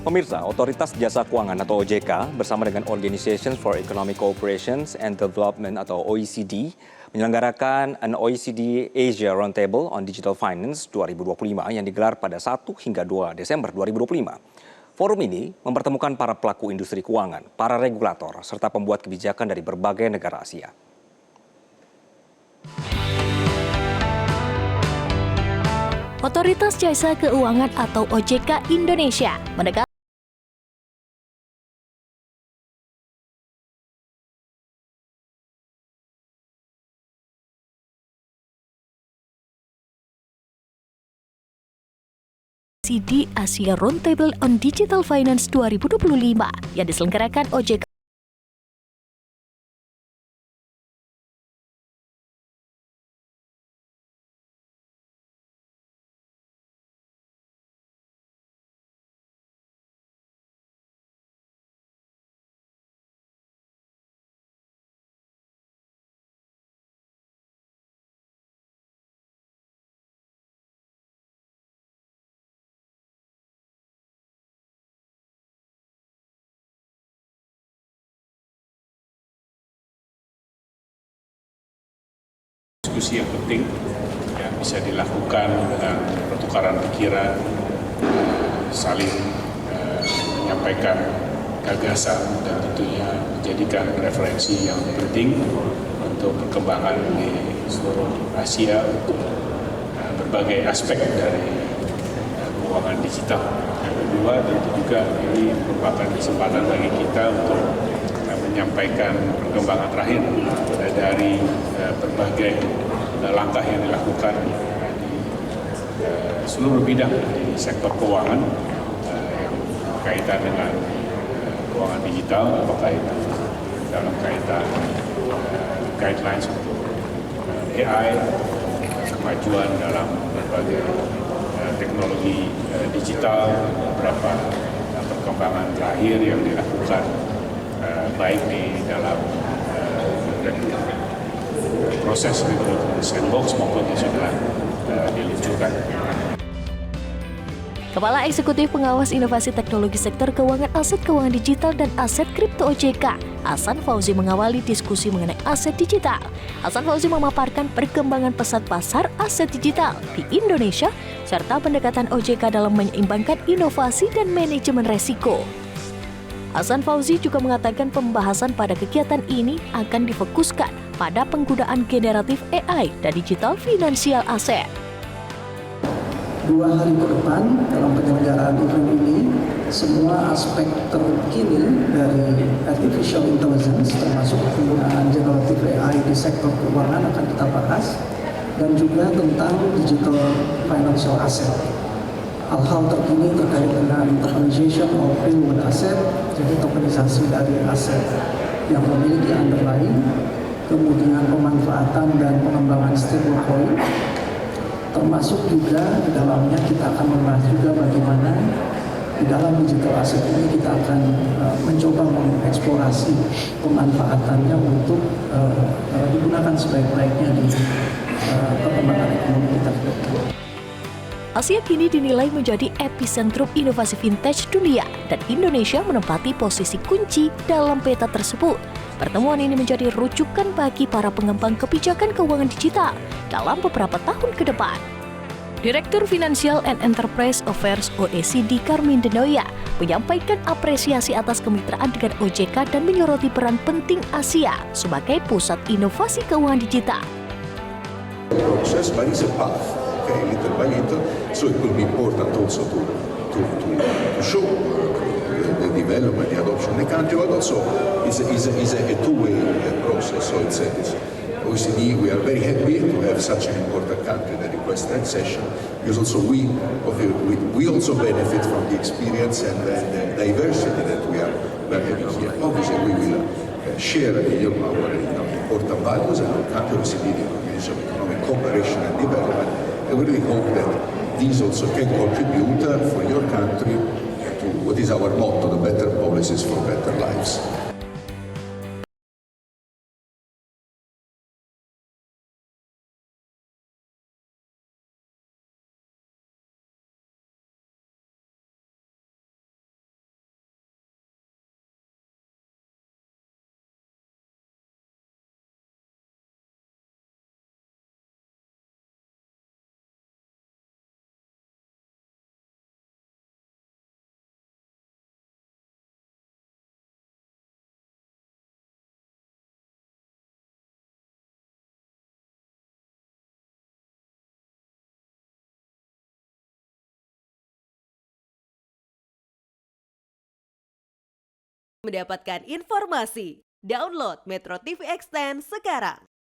Pemirsa, Otoritas Jasa Keuangan atau OJK bersama dengan Organization for Economic Cooperation and Development atau OECD menyelenggarakan an OECD Asia Roundtable on Digital Finance 2025 yang digelar pada 1 hingga 2 Desember 2025. Forum ini mempertemukan para pelaku industri keuangan, para regulator, serta pembuat kebijakan dari berbagai negara Asia. Otoritas Jasa Keuangan atau OJK Indonesia menegaskan OECD Asia Roundtable on Digital Finance 2025 yang diselenggarakan OJK diskusi yang penting yang bisa dilakukan dengan pertukaran pikiran, saling menyampaikan gagasan dan tentunya menjadikan referensi yang penting untuk perkembangan di seluruh Asia untuk berbagai aspek dari keuangan digital. Yang kedua tentu juga ini merupakan kesempatan bagi kita untuk menyampaikan perkembangan terakhir dari berbagai langkah yang dilakukan di seluruh bidang di sektor keuangan yang berkaitan dengan keuangan digital, apakah itu dalam kaitan guidelines untuk AI, kemajuan dalam berbagai teknologi digital, beberapa perkembangan terakhir yang dilakukan baik di dalam proses sandbox maupun yang sudah diluncurkan. Kepala Eksekutif Pengawas Inovasi Teknologi Sektor Keuangan Aset Keuangan Digital dan Aset Kripto OJK, Hasan Fauzi mengawali diskusi mengenai aset digital. Hasan Fauzi memaparkan perkembangan pesat pasar aset digital di Indonesia serta pendekatan OJK dalam menyeimbangkan inovasi dan manajemen resiko. Hasan Fauzi juga mengatakan pembahasan pada kegiatan ini akan difokuskan pada penggunaan generatif AI dan digital finansial aset. 2 hari ke depan dalam penyelenggaraan event ini, semua aspek terkini dari artificial intelligence termasuk penggunaan generatif AI di sektor keuangan akan kita bahas dan juga tentang digital financial asset. Hal-hal terkini terkait dengan tokenization of real asset, jadi tokenisasi dari aset yang memiliki underlying, kemudian pemanfaatan dan pengembangan stablecoin, termasuk juga di dalamnya kita akan membahas juga bagaimana di dalam digital asset ini kita akan mencoba mengeksplorasi pemanfaatannya untuk digunakan sebaik-baiknya di perkembangan ekonomi kita. Asia kini dinilai menjadi epicentrum inovasi vintage dunia dan Indonesia menempati posisi kunci dalam peta tersebut. Pertemuan ini menjadi rujukan bagi para pengembang kebijakan keuangan digital dalam beberapa tahun ke depan. Direktur Financial and Enterprise Affairs OECD Karmin Denoya menyampaikan apresiasi atas kemitraan dengan OJK dan menyoroti peran penting Asia sebagai pusat inovasi keuangan digital. Process, but it's a path, okay, little by little. So it will be important also to show the development, the adoption in the country, but also is a two-way process. So it's OECD. We are very happy to have such an important country that requests that session, because also we also benefit from the experience and the diversity that we are having here. Obviously, we will share our important values and our country OECD, the Organization of Economic Cooperation and Development. And we really hope that these also can contribute for your country to what is our motto, the better policies for better lives. Mendapatkan informasi, download Metro TV Extend sekarang.